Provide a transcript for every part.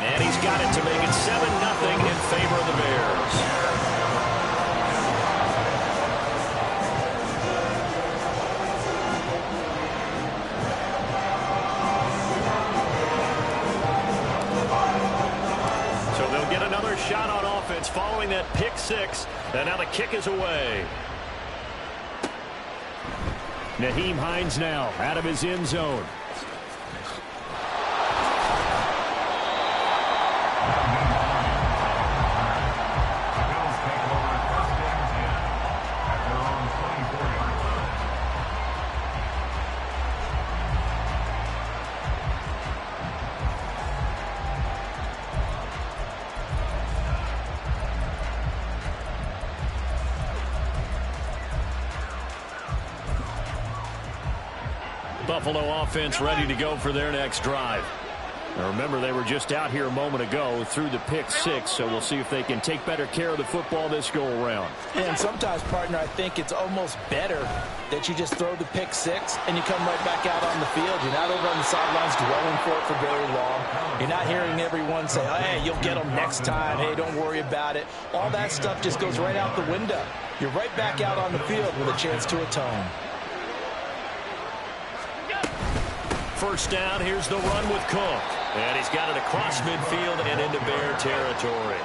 And he's got it to make it 7-0 in favor of the Bears. So they'll get another shot on offense following that pick six. And now the kick is away. Nyheim Hines now out of his end zone. Buffalo offense ready to go for their next drive. Now remember, they were just out here a moment ago through the pick six, so we'll see if they can take better care of the football this go around. And sometimes, partner, I think it's almost better that you just throw the pick six and you come right back out on the field. You're not over on the sidelines dwelling for it for very long. You're not hearing everyone say, hey, you'll get them next time. Hey, don't worry about it. All that stuff just goes right out the window. You're right back out on the field with a chance to atone. First down, here's the run with Cook. And he's got it across midfield and into Bear territory.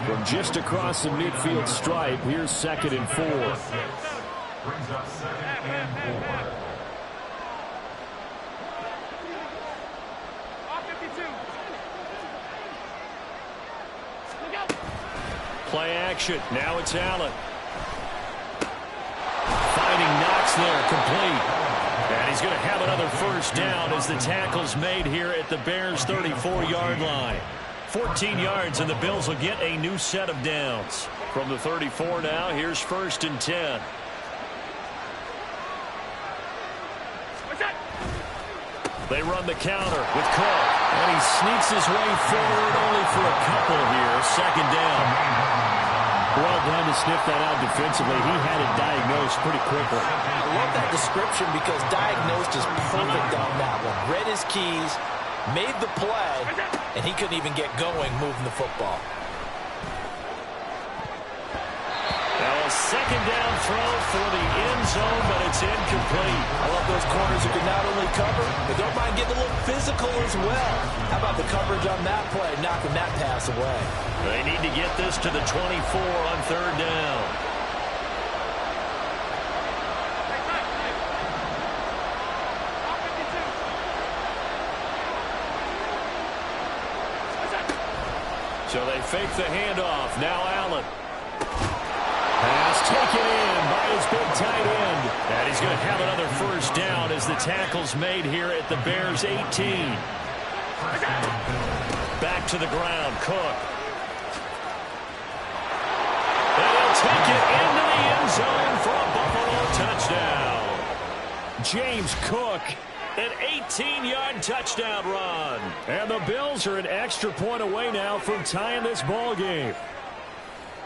From just across the midfield stripe, here's 2nd and 4. Brings up 2nd and 4. Play action. Now it's Allen. Fighting Knox there, complete. And he's going to have another first down as the tackle's made here at the Bears' 34-yard line. 14 yards, and the Bills will get a new set of downs. From the 34 now, here's 1st and 10. They run the counter with Cook. And he sneaks his way forward only for a couple here. 2nd down. Well done to sniff that out defensively. He had it diagnosed pretty quickly. I love that description because diagnosed is perfect on that one. Read his keys, made the play, and he couldn't even get going moving the football. Now a 2nd down throw for the end zone, but it's incomplete. I love those corners who can not only cover, but don't mind getting a little physical as well. How about the coverage on that play, knocking that pass away? They need to get this to the 24 on 3rd down. So they fake the handoff. Now Allen. Pass taken in by his big tight end. And he's going to have another first down as the tackle's made here at the Bears' 18. Back to the ground, Cook. And he'll take it into the end zone for a Buffalo touchdown. James Cook, an 18-yard touchdown run. And the Bills are an extra point away now from tying this ball game.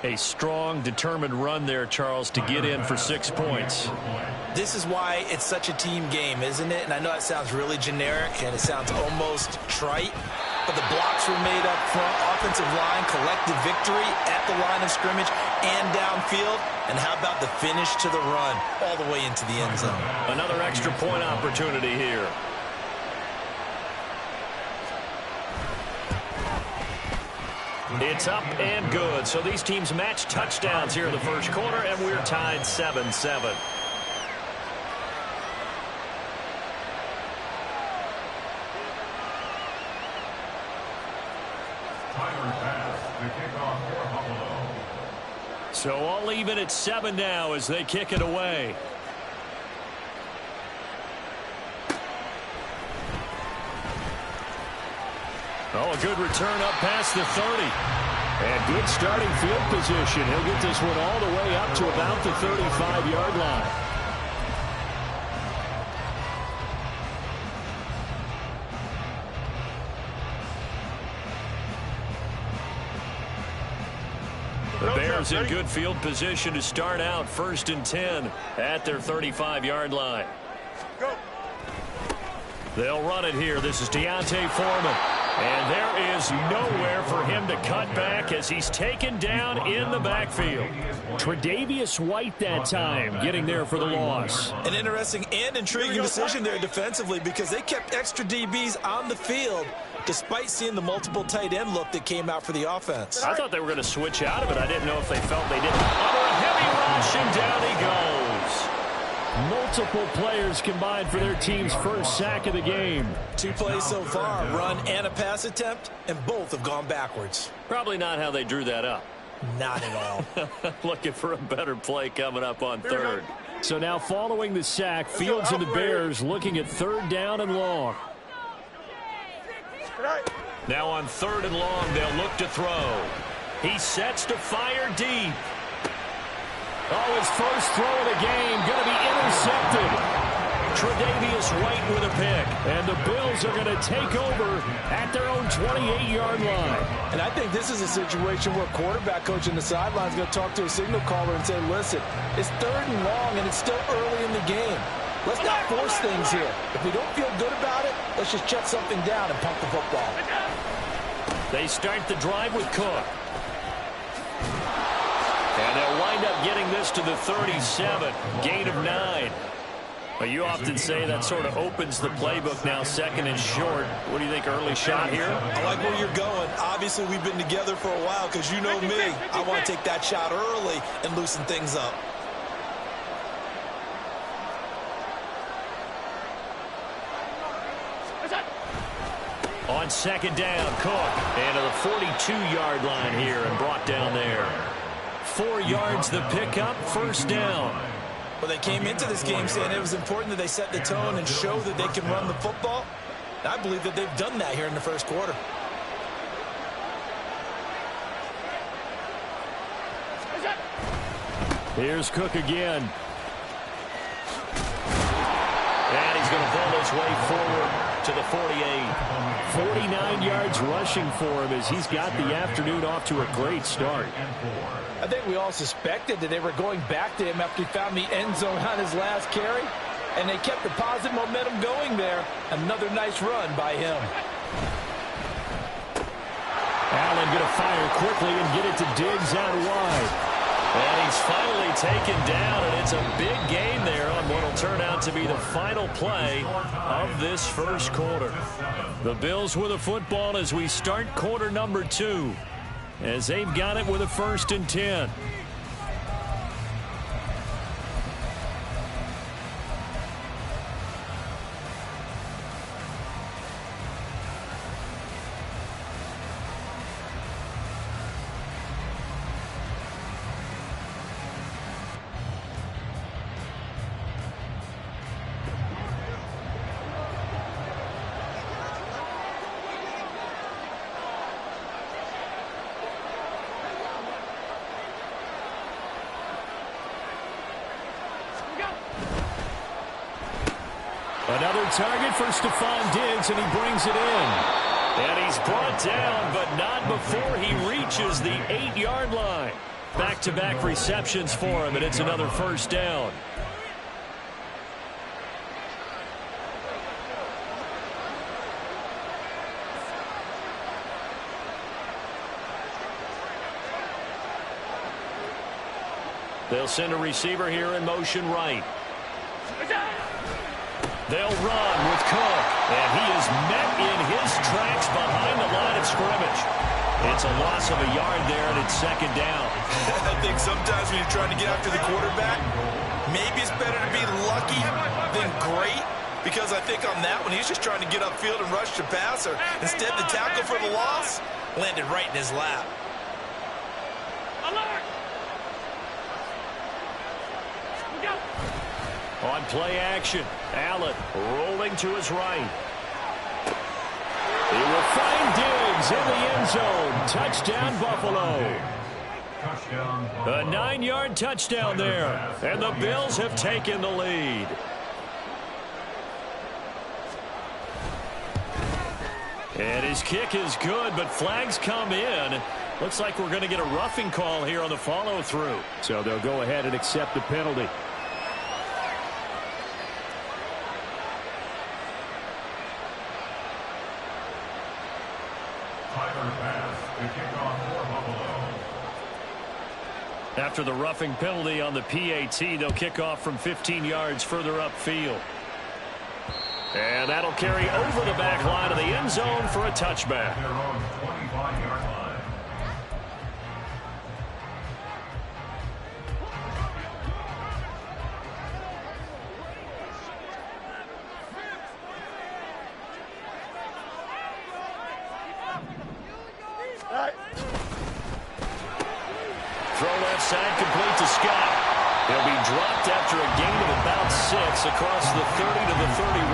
A strong, determined run there, Charles, to get in for 6 points. This is why it's such a team game, isn't it? And I know that sounds really generic and it sounds almost trite, but the blocks were made up front, offensive line, collective victory at the line of scrimmage and downfield. And how about the finish to the run all the way into the end zone? Another extra point opportunity here. It's up and good. So these teams match touchdowns here in the first quarter, and we're tied 7-7. So all even at 7 now as they kick it away. Oh, a good return up past the 30. And good starting field position. He'll get this one all the way up to about the 35-yard line. The Bears in good field position to start out 1st and 10 at their 35-yard line. Go. They'll run it here. This is Deontay Foreman. And there is nowhere for him to cut back as he's taken down in the backfield. Tre'Davious White that time getting there for the loss. An interesting and intriguing decision there defensively because they kept extra DBs on the field despite seeing the multiple tight end look that came out for the offense. I thought they were going to switch out of it. I didn't know if they felt they didn't. Under a heavy rush, and down he goes. Multiple players combined for their team's first sack of the game. 2 plays so far, run and a pass attempt, and both have gone backwards. Probably not how they drew that up. Not at all. Looking for a better play coming up on third. So now following the sack, Fields and the Bears looking at third down and long. Now on third and long, they'll look to throw. He sets to fire deep. Oh, his first throw of the game going to be intercepted. Tre'Davious White with a pick. And the Bills are going to take over at their own 28-yard line. And I think this is a situation where quarterback coach in the sideline is going to talk to a signal caller and say, listen, it's third and long and it's still early in the game. Let's not force things here. If we don't feel good about it, let's just shut something down and pump the football. They start the drive with Cook. And they'll wind up getting this to the 37. Gain of 9. Well, you often say that sort of opens the playbook now, second and short. What do you think, early shot here? I like where you're going. Obviously, we've been together for a while because you know me. I want to take that shot early and loosen things up. On second down, Cook. And to the 42-yard line here and brought down there. 4 yards the pickup, first down. Well, they came into this game saying it was important that they set the tone and show that they can run the football. And I believe that they've done that here in the first quarter. Here's Cook again. And he's going to ball his way forward to the 48. 49 yards rushing for him as he's got the afternoon off to a great start. I think we all suspected that they were going back to him after he found the end zone on his last carry. And they kept the positive momentum going there. Another nice run by him. Allen going to fire quickly and get it to Diggs out wide. And he's finally taken down, and it's a big gain there on what will turn out to be the final play of this first quarter. The Bills with a football as we start quarter number 2, as they've got it with a 1st and 10. Another target for Stephon Diggs, and he brings it in. And he's brought down, but not before he reaches the 8-yard line. Back-to-back receptions for him, and it's another first down. They'll send a receiver here in motion right. They'll run with Cook, and he is met in his tracks behind the line of scrimmage. It's a loss of a yard there, and it's second down. I think sometimes when you're trying to get after the quarterback, maybe it's better to be lucky than great, because I think on that one, he's just trying to get upfield and rush the passer. Instead, the tackle for the loss landed right in his lap. On play action, Allen rolling to his right. He will find Diggs in the end zone. Touchdown, Buffalo. A 9-yard touchdown there, and the Bills have taken the lead. And his kick is good, but flags come in. Looks like we're going to get a roughing call here on the follow-through. So they'll go ahead and accept the penalty. pass, the kickoff for Buffalo. After the roughing penalty on the PAT, they'll kick off from 15 yards further upfield. And that'll carry over the back line of the end zone for a touchback. Their own 25-yard line. Throw left side, complete to Scott. He'll be dropped after a gain of about 6 across the 30 to the 31.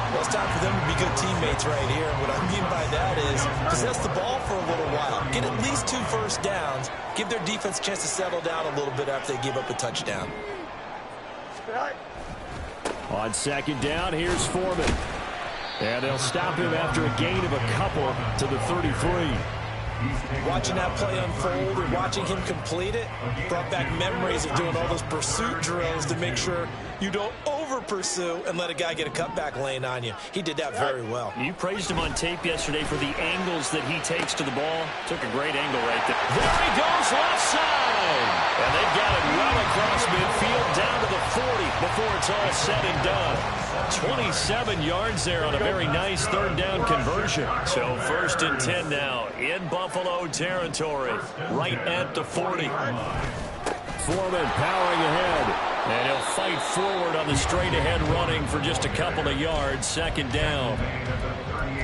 Well, it's time for them to be good teammates right here. And what I mean by that is possess the ball for a little while. Get at least 2 first downs. Give their defense a chance to settle down a little bit after they give up a touchdown. On second down, here's Foreman. And they'll stop him after a gain of a couple to the 33. Watching that play unfold and watching him complete it brought back memories of doing all those pursuit drills to make sure you don't over-pursue and let a guy get a cutback lane on you. He did that very well. You praised him on tape yesterday for the angles that he takes to the ball. Took a great angle right there. There he goes, left side. And they've got it well across midfield down to the 40 before it's all said and done. 27 yards there on a very nice third down conversion. So 1st and 10 now in Buffalo territory, right at the 40. Foreman powering ahead. And he'll fight forward on the straight-ahead running for just a couple of yards. 2nd down.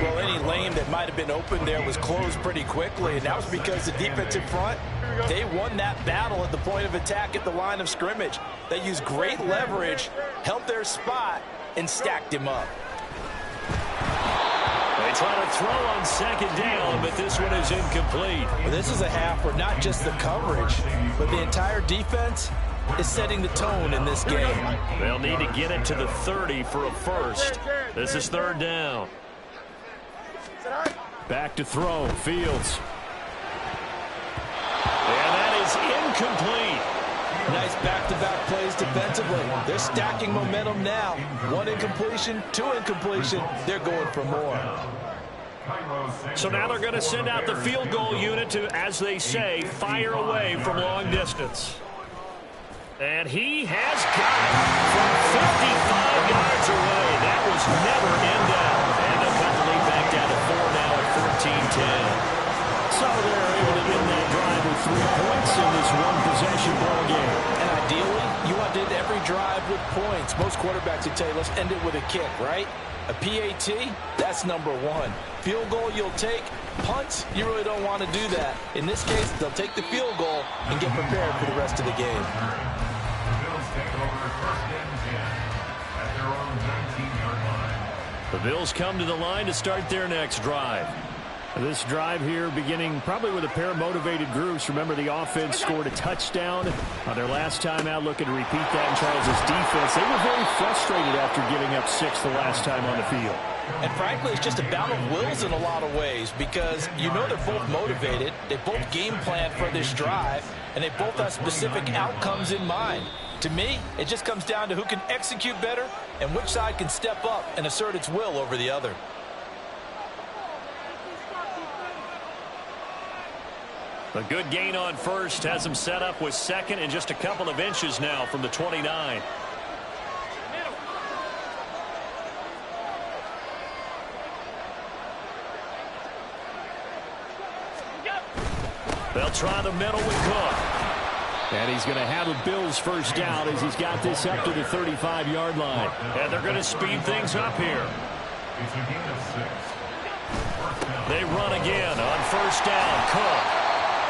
Well, any lane that might have been open there was closed pretty quickly, and that was because the defensive front, they won that battle at the point of attack at the line of scrimmage. They used great leverage, held their spot, and stacked him up. They try to throw on 2nd down, but this one is incomplete. Well, this is a half where not just the coverage, but the entire defense is setting the tone in this game. They'll need to get it to the 30 for a first. This is 3rd down. Back to throw, Fields. And that is incomplete. Nice back-to-back plays defensively. They're stacking momentum now. 1 incompletion, 2 incompletion. They're going for more. So now they're going to send out the field goal unit to, as they say, fire away from long distance. And he has got it from 55 yards away. That was never in doubt. And they'll cut the lead back down to 4 now at 14-10. So they're able to end that drive with 3 points in this one-possession ball game. And ideally, you want to end every drive with points. Most quarterbacks would tell you, let's end it with a kick, right? A PAT, that's number 1. Field goal you'll take. Punts, you really don't want to do that. In this case, they'll take the field goal and get prepared for the rest of the game. The Bills come to the line to start their next drive. This drive here beginning probably with a pair of motivated groups. Remember, the offense scored a touchdown on their last time out, looking to repeat that in Charles' defense. They were very frustrated after giving up 6 the last time on the field. And frankly, it's just a battle of wills in a lot of ways because you know they're both motivated. They both game planned for this drive, and they both have specific outcomes in mind. To me, it just comes down to who can execute better and which side can step up and assert its will over the other. A good gain on first has him set up with 2nd and just a couple of inches now from the 29. They'll try the middle with Cook. And he's going to have a Bills first down as he's got this up to the 35-yard line. And they're going to speed things up here. It's a gain of 6. They run again on first down. Cook.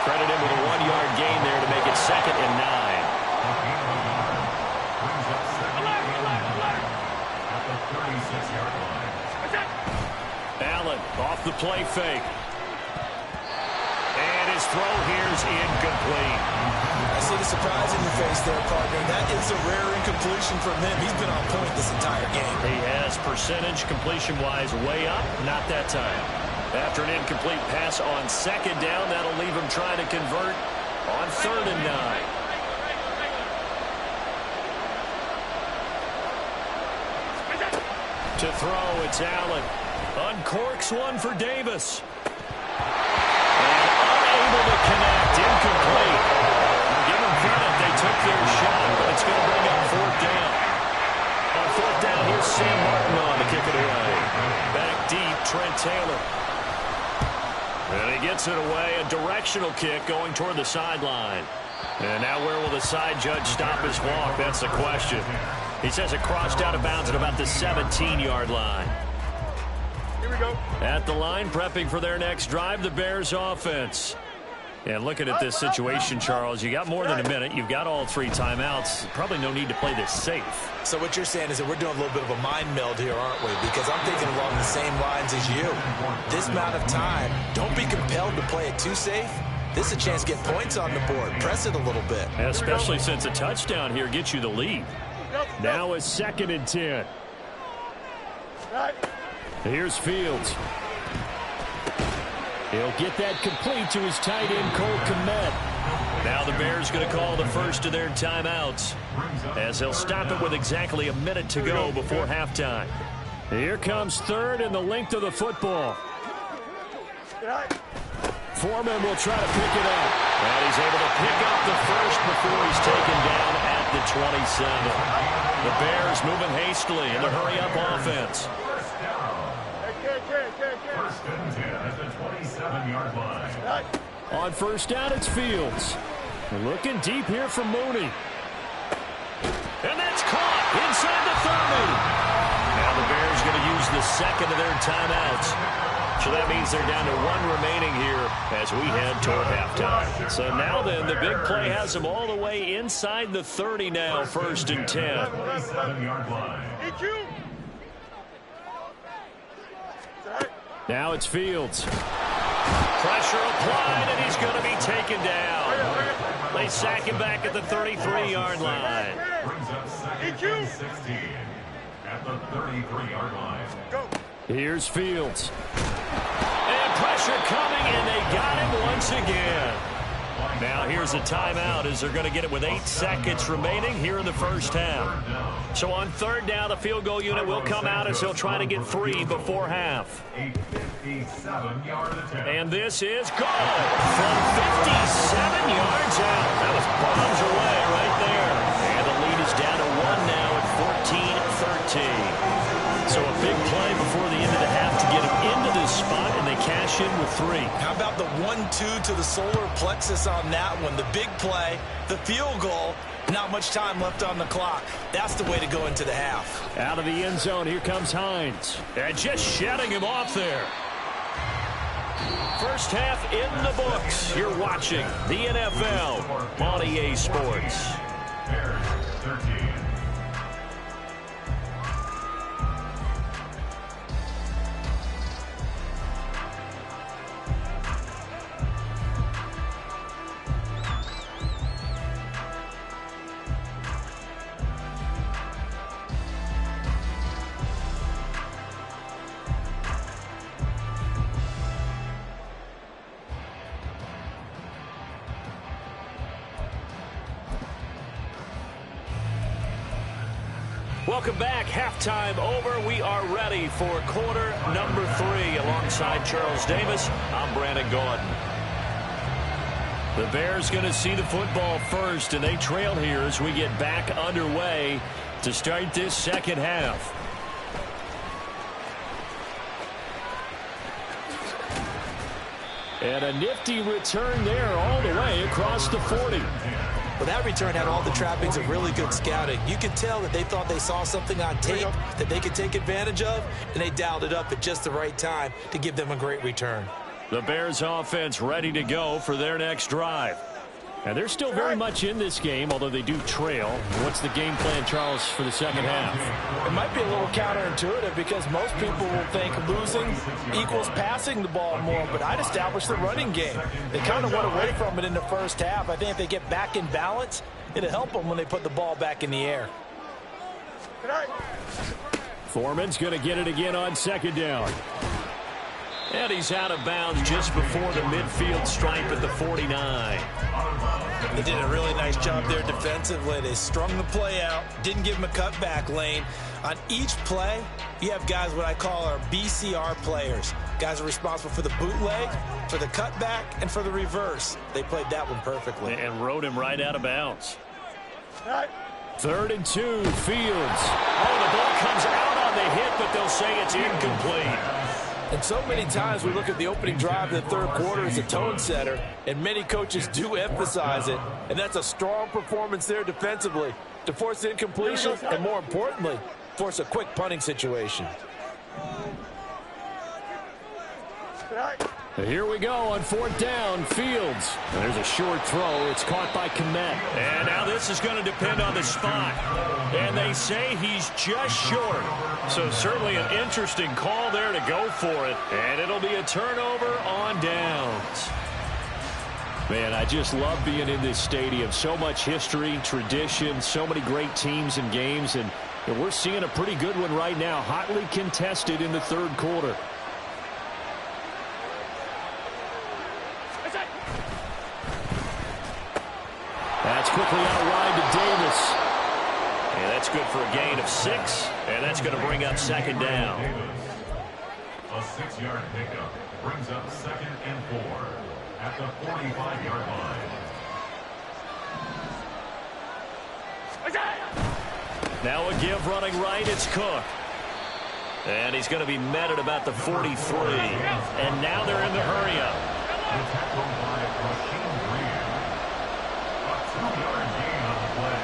Credit him with a 1-yard gain there to make it 2nd and 9. Allen off the play fake. And his throw here's incomplete. I see the surprise in your face there, partner. That is a rare incompletion from him. He's been on point this entire game. He has percentage completion-wise way up. Not that time. After an incomplete pass on 2nd down, that'll leave him trying to convert on 3rd and 9. To throw, it's Allen. Uncorks one for Davis. Unable to connect. Incomplete. Give them credit. They took their shot, but it's going to bring up fourth down. On fourth down, here's Sam Martin on to kick it away. Back deep, Trent Taylor. And he gets it away. A directional kick going toward the sideline. And now where will the side judge stop his walk? That's the question. He says it crossed out of bounds at about the 17-yard line. Here we go. At the line, prepping for their next drive, the Bears offense. And looking at this situation, Charles, you got more than a minute. You've got all three timeouts. Probably no need to play this safe. So what you're saying is that we're doing a little bit of a mind meld here, aren't we? Because I'm thinking along the same lines as you. This amount of time, don't be compelled to play it too safe. This is a chance to get points on the board. Press it a little bit. Especially since a touchdown here gets you the lead. Now it's 2nd and 10. Here's Fields. He'll get that complete to his tight end, Mack Med. Now the Bears going to call the first of their timeouts, as they'll stop it with exactly a minute to go before halftime. Here comes 3rd and the length of the football. Foreman will try to pick it up. And he's able to pick up the first before he's taken down at the 27. The Bears moving hastily in the hurry-up offense. First and 10 at the 27-yard line. On first down, it's Fields. Looking deep here for Mooney. And that's caught inside the 30. Now the Bears going to use the second of their timeouts. So that means they're down to 1 remaining here as we head toward halftime. So now then, the big play has them all the way inside the 30 now, 1st and 10. 27-yard line. Now it's Fields. Pressure applied, and he's going to be taken down. They sack him back at the 33-yard line. Brings up 2nd and 16 at the 33-yard line. Go. Here's Fields. And pressure coming, and they got him once again. Now here's a timeout as they're going to get it with 8 seconds remaining here in the first half. So on 3rd down, the field goal unit will come out as he'll try to get 3 before half. A 57-yard attempt. And this is good from 57 yards out. That was bombs away right there. And the lead is down to 1 now at 14-13. So a big play before the end of the half to get him into this spot, and they cash in with 3. How about the 1-2 to the solar plexus on that one? The big play, the field goal, not much time left on the clock. That's the way to go into the half. Out of the end zone, here comes Hines. And just shutting him off there. First half in the books. You're watching the NFL on EA Sports. Bears 13. Welcome back. Halftime over. We are ready for quarter number 3. Alongside Charles Davis, I'm Brandon Gordon. The Bears going to see the football first, and they trail here as we get back underway to start this second half. And a nifty return there all the way across the 40. Well, that return had all the trappings of really good scouting. You could tell that they thought they saw something on tape that they could take advantage of, and they dialed it up at just the right time to give them a great return. The Bears offense ready to go for their next drive. And they're still very much in this game, although they do trail. What's the game plan, Charles, for the second half? It might be a little counterintuitive because most people will think losing equals passing the ball more, but I'd establish the running game. They kind of went away from it in the first half. I think if they get back in balance, it'll help them when they put the ball back in the air. Foreman's going to get it again on second down. And he's out of bounds just before the midfield stripe at the 49. They did a really nice job there defensively. They strung the play out, didn't give him a cutback lane. On each play, you have guys what I call our BCR players. Guys are responsible for the bootleg, for the cutback, and for the reverse. They played that one perfectly. And rode him right out of bounds. 3rd and 2, Fields. Oh, the ball comes out on the hit, but they'll say it's incomplete. And so many times we look at the opening drive of the third quarter as a tone setter, and many coaches do emphasize it. And that's a strong performance there defensively to force incompletion and, more importantly, force a quick punting situation. Here we go on 4th down, Fields. And there's a short throw. It's caught by Mack. And now this is going to depend on the spot. And they say he's just short. So certainly an interesting call there to go for it. And it'll be a turnover on downs. Man, I just love being in this stadium. So much history, tradition, so many great teams and games. And we're seeing a pretty good one right now, hotly contested in the third quarter. That's quickly out wide to Davis. And that's good for a gain of 6. And that's going to bring up 2nd down. A 6-yard pickup brings up 2nd and 4 at the 45-yard line. Now a give running right. It's Cook. And he's going to be met at about the 43. And now they're in the hurry-up. The tackle by Rasheem Green. A 2-yard gain on the play.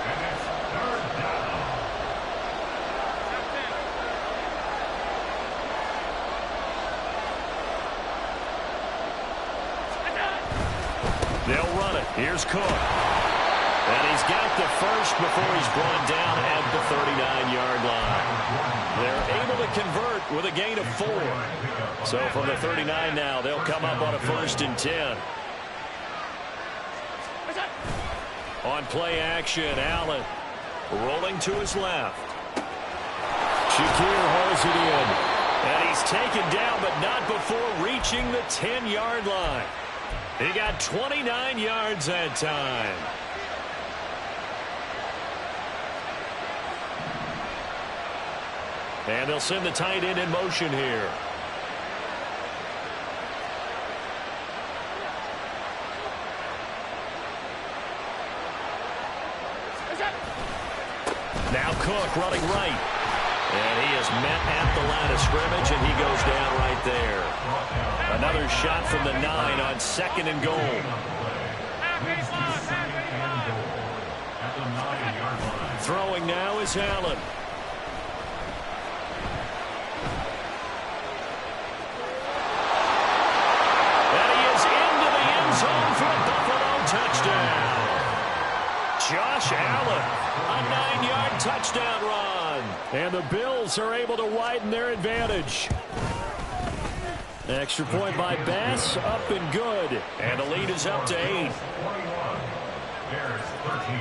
And it's 3rd down. They'll run it. Here's Cook. And he's got the first before he's brought down at the 39-yard line. They're able to convert with a gain of 4. So from the 39 now, they'll come up on a 1st and 10. On play action, Allen rolling to his left. Shakir holds it in. And he's taken down, but not before reaching the 10-yard line. He got 29 yards that time. And they'll send the tight end in motion here. Now Cook running right. And he is met at the line of scrimmage, and he goes down right there. Another shot from the 9 on 2nd and goal. Throwing now is Allen. And he is into the end zone for a Buffalo touchdown. Josh Allen, a 9-yard touchdown run. And the Bills are able to widen their advantage. Extra point by Bass, up and good. And the lead is up to 8. 21. Bears 13.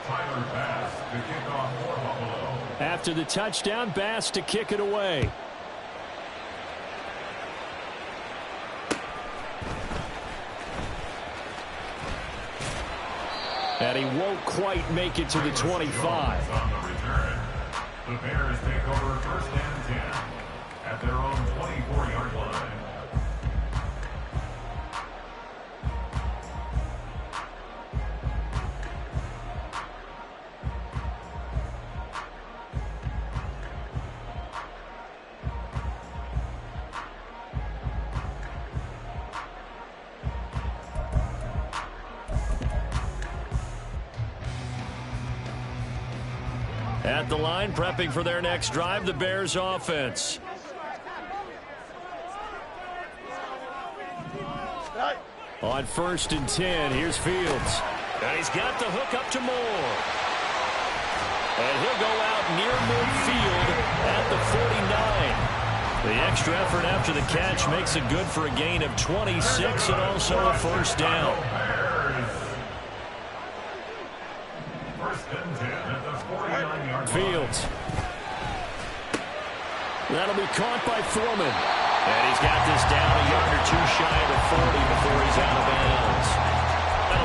Tyler Bass to kick off for Buffalo. After the touchdown, Bass to kick it away. And he won't quite make it to the 25. On the return, the Bears take over 1st and 10 at their own 24-yard line. At the line, prepping for their next drive, the Bears offense. On 1st and 10, here's Fields. And he's got the hook up to Moore. And he'll go out near midfield at the 49. The extra effort after the catch makes it good for a gain of 26 and also a 1st down. Fields. That'll be caught by Foreman. And he's got this down a yard or 2 shy of the 40 before he's out of bounds. A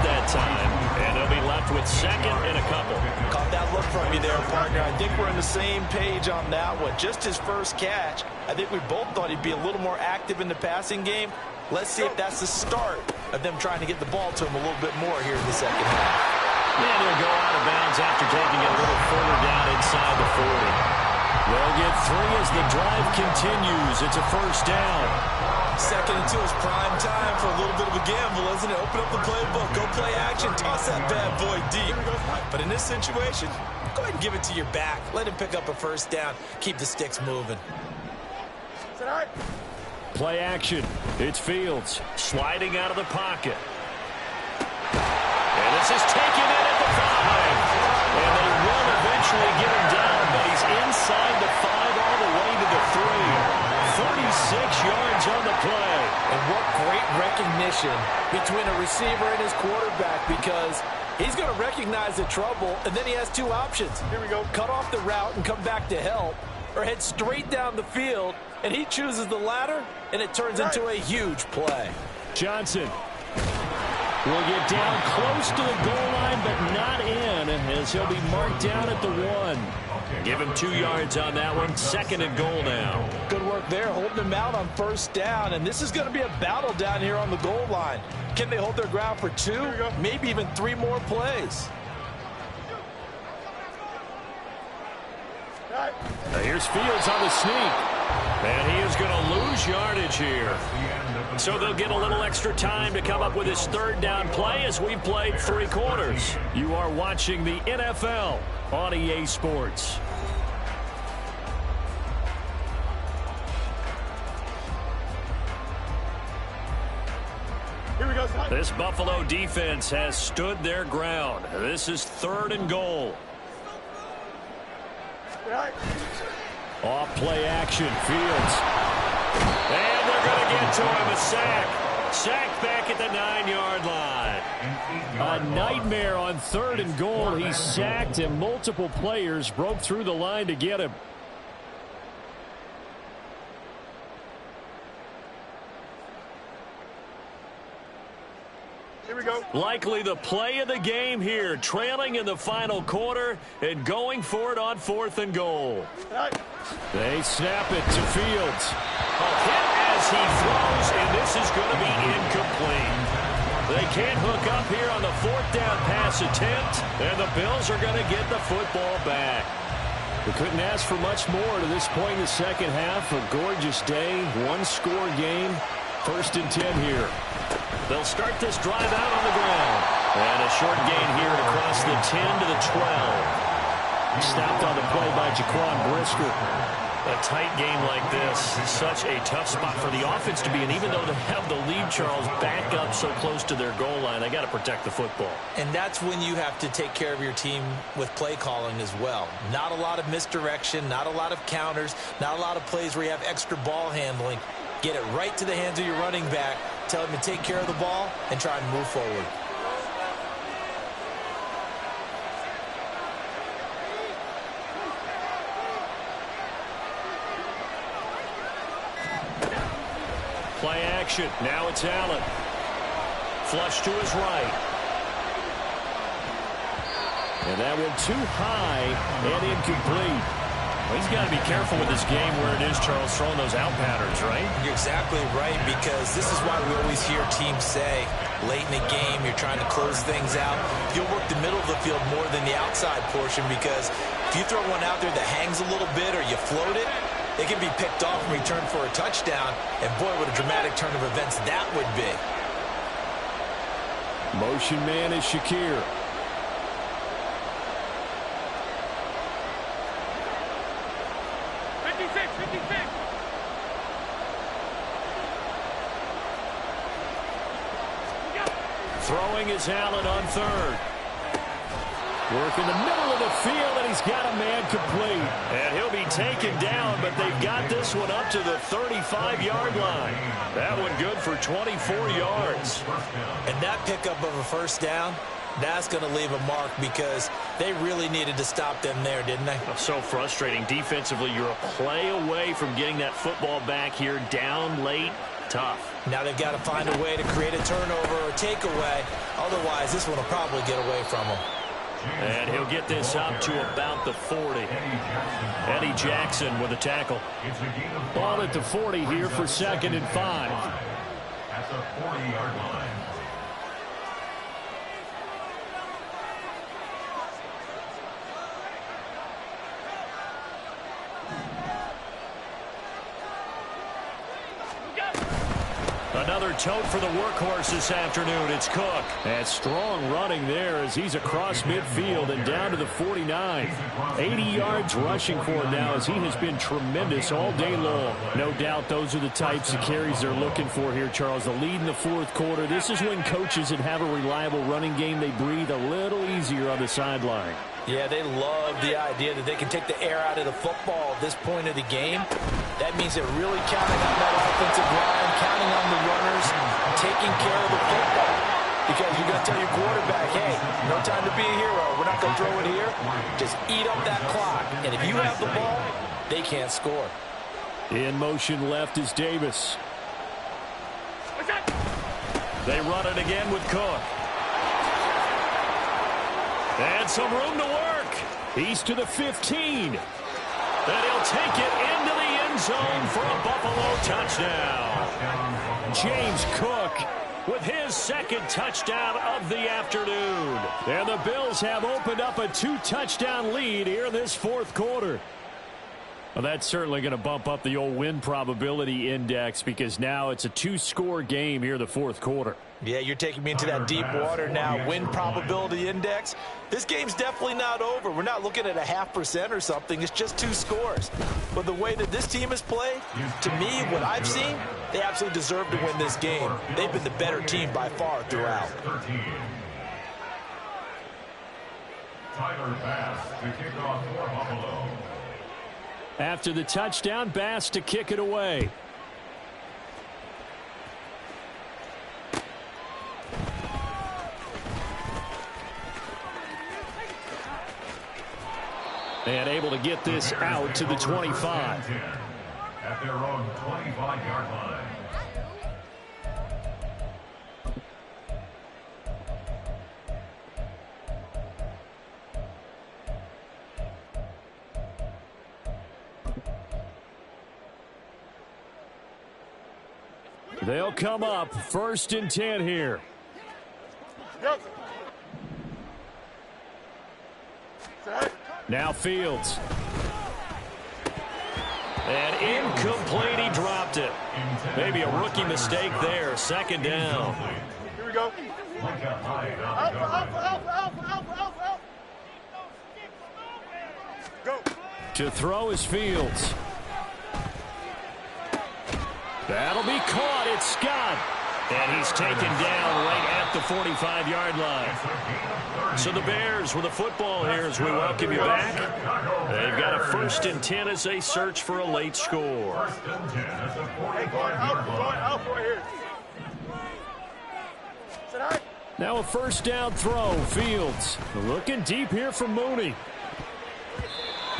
that time. And they'll be left with second and a couple. Caught that look from you there, partner. I think we're on the same page on that one. Just his first catch. I think we both thought he'd be a little more active in the passing game. Let's see if that's the start of them trying to get the ball to him a little bit more here in the second half. And he'll go out of bounds after taking it a little further down inside the 40. They'll get 3 as the drive continues. It's a first down. 2nd and 2 is prime time for a little bit of a gamble, isn't it? Open up the playbook, go play action, toss that bad boy deep. But in this situation, go ahead and give it to your back. Let him pick up a first down. Keep the sticks moving. Play action. It's Fields sliding out of the pocket. And this is taken in at the 5. And they will eventually get him down, but he's inside the 5 all the way to the 3. 46 yards on the play. And what great recognition between a receiver and his quarterback, because he's going to recognize the trouble, and then he has 2 options. Here we go. Cut off the route and come back to help, or head straight down the field, and he chooses the latter, and it turns into a huge play. Johnson will get down close to the goal line, but not in, as he'll be marked down at the 1. Give him 2 yards on that one. 2nd and goal now. Good work there, holding him out on first down, and this is going to be a battle down here on the goal line. Can they hold their ground for 2, maybe even 3 more plays? Now here's Fields on the sneak. And he is going to lose yardage here. So they'll get a little extra time to come up with his 3rd down play as we played 3 quarters. You are watching the NFL on EA Sports. Here we go. This Buffalo defense has stood their ground. This is 3rd and goal. Off play action, Fields. And they're going to get to him, a sack. Sack back at the 9-yard line. A nightmare on 3rd and goal. He sacked, and multiple players broke through the line to get him. Here we go. Likely the play of the game here, trailing in the final quarter and going for it on 4th and goal. They snap it to Fields. A hit as he throws, and this is going to be incomplete. They can't hook up here on the 4th down pass attempt, and the Bills are going to get the football back. We couldn't ask for much more to this point in the second half. A gorgeous day, 1-score game. 1st and 10 here. They'll start this drive out on the ground. And a short gain here across the 10 to the 12. Stopped on the play by Jaquan Brisker. A tight game like this, such a tough spot for the offense to be in. Even though they have the lead, Charles, back up so close to their goal line, they got to protect the football. And that's when you have to take care of your team with play calling as well. Not a lot of misdirection, not a lot of counters, not a lot of plays where you have extra ball handling. Get it right to the hands of your running back, tell him to take care of the ball, and try and move forward. Play action. Now it's Allen. Flush to his right. And that one too high and incomplete. Well, he's got to be careful with this game where it is, Charles, throwing those out patterns, right? You're exactly right, because this is why we always hear teams say, late in the game, you're trying to close things out. You'll work the middle of the field more than the outside portion, because if you throw one out there that hangs a little bit or you float it, it can be picked off and returned for a touchdown. And boy, what a dramatic turn of events that would be. Motion man is Shakir. Throwing is Allen on 3rd. Work in the middle of the field, and he's got a man complete. And he'll be taken down, but they've got this one up to the 35-yard line. That one good for 24 yards. And that pickup of a first down, that's going to leave a mark, because they really needed to stop them there, didn't they? So frustrating. Defensively, you're a play away from getting that football back here down late. Tough. Now they've got to find a way to create a turnover or takeaway. Otherwise, this one will probably get away from them. And he'll get this up to about the 40. Eddie Jackson with a tackle. Ball at the 40 here for 2nd and 5. At the 40-yard line. Another tote for the workhorse this afternoon. It's Cook. And strong running there as he's across midfield and down to the 49. 80 yards rushing for him now as he has been tremendous all day long. No doubt those are the types of carries they're looking for here, Charles. The lead in the 4th quarter. This is when coaches that have a reliable running game, they breathe a little easier on the sideline. Yeah, they love the idea that they can take the air out of the football at this point of the game. That means they're really counting on that offensive line, counting on the runners, taking care of the football. Because you're going to tell your quarterback, hey, no time to be a hero. We're not going to throw it here. Just eat up that clock. And if you have the ball, they can't score. In motion left is Davis. They run it again with Cook. And some room to work. He's to the 15. And he'll take it into the end zone for a Buffalo touchdown. James Cook with his 2nd touchdown of the afternoon. And the Bills have opened up a 2-touchdown lead here in this 4th quarter. Well, that's certainly going to bump up the old win probability index because now it's a 2-score game here in the 4th quarter. Yeah, you're taking me into that deep water now. Win probability index. This game's definitely not over. We're not looking at a 0.5% or something. It's just 2 scores. But the way that this team has played, to me, what I've seen, they absolutely deserve to win this game. They've been the better team by far throughout. Tyler Bass to kick off for Buffalo. After the touchdown, Bass to kick it away. And able to get this out to the 25. At their own 25-yard line. They'll come up 1st and 10 here. Now Fields. And incomplete, he dropped it. Maybe a rookie mistake there. 2nd down. Here we go. Go. To throw is Fields. That'll be caught. It's Scott. And he's taken down right at the 45-yard line. So the Bears with the football here as we welcome you back. They've got a 1st and 10 as they search for a late score. Now a 1st down throw. Fields looking deep here for Mooney.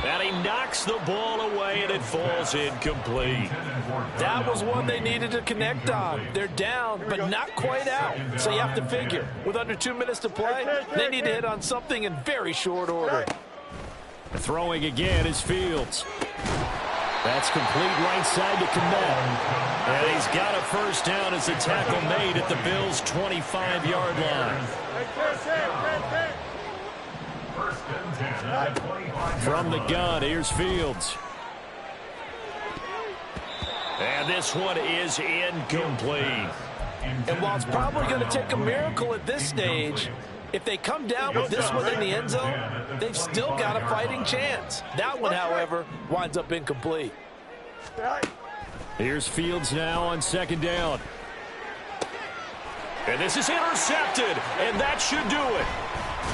And he knocks the ball away, and it falls incomplete. That was one they needed to connect on. They're down, but not quite out. So you have to figure, with under 2 minutes to play, they need to hit on something in very short order. Throwing again is Fields. That's complete right side to Kmet. And he's got a 1st down as the tackle made at the Bills' 25-yard line. From the gun, here's Fields. And this one is incomplete. And while it's probably going to take a miracle at this stage, if they come down with this one in the end zone, they've still got a fighting chance. That one, however, winds up incomplete. Here's Fields now on 2nd down. And this is intercepted, and that should do it.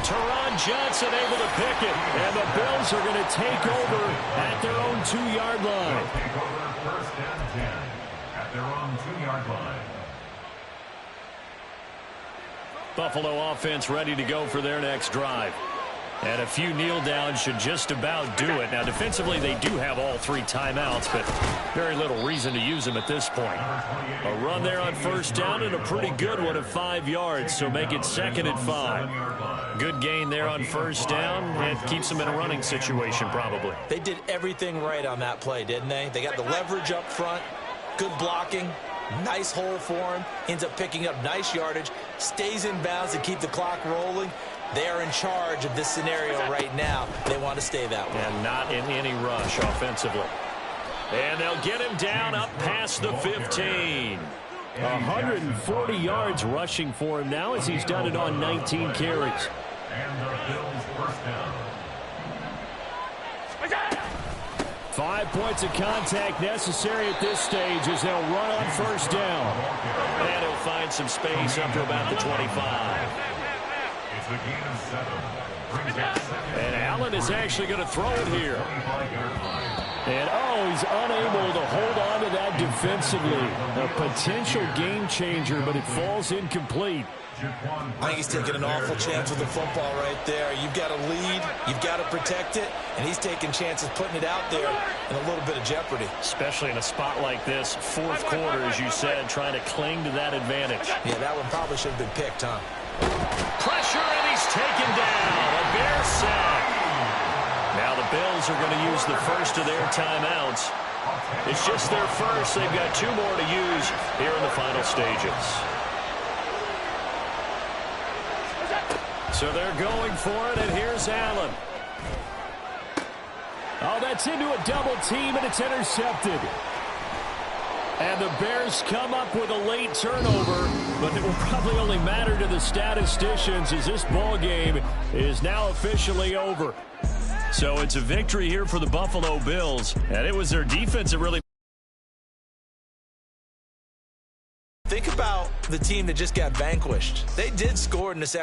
Teron Johnson able to pick it, and the Bills are going to take over at their own 2-yard line. Take over 1st and 10 at their own 2-yard line. Buffalo offense ready to go for their next drive. And a few kneel downs should just about do it. Now, defensively, they do have all 3 timeouts, but very little reason to use them at this point. A run there on first down and a pretty good one of 5 yards, so make it 2nd and 5. Good gain there on first down, and keeps them in a running situation probably. They did everything right on that play, didn't they? They got the leverage up front, good blocking, nice hole for him, ends up picking up nice yardage, stays in bounds to keep the clock rolling. They are in charge of this scenario right now. They want to stay that way. And not in any rush offensively. And they'll get him down up past the 15. 140 yards rushing for him now as he's done it on 19 carries. And the Bills first down. 5 points of contact necessary at this stage as they'll run on first down. And he'll find some space up to about the 25. It's a gain of 7. Brings up 2nd. And Allen is actually going to throw it here. And, he's unable to hold on to that defensively. A potential game changer, but it falls incomplete. I think he's taking an awful chance with the football right there. You've got to lead, you've got to protect it, and he's taking chances putting it out there in a little bit of jeopardy. Especially in a spot like this, 4th quarter, as you said, trying to cling to that advantage. Yeah, that one probably should have been picked, huh? Pressure, and he's taken down. A Bear sack. Now the Bills are going to use the first of their timeouts. It's just their first. They've got 2 more to use here in the final stages. So they're going for it, and here's Allen. That's into a double team, and it's intercepted. And the Bears come up with a late turnover, but it will probably only matter to the statisticians as this ball game is now officially over. So it's a victory here for the Buffalo Bills, and it was their defense that really... Think about the team that just got vanquished. They did score in the second.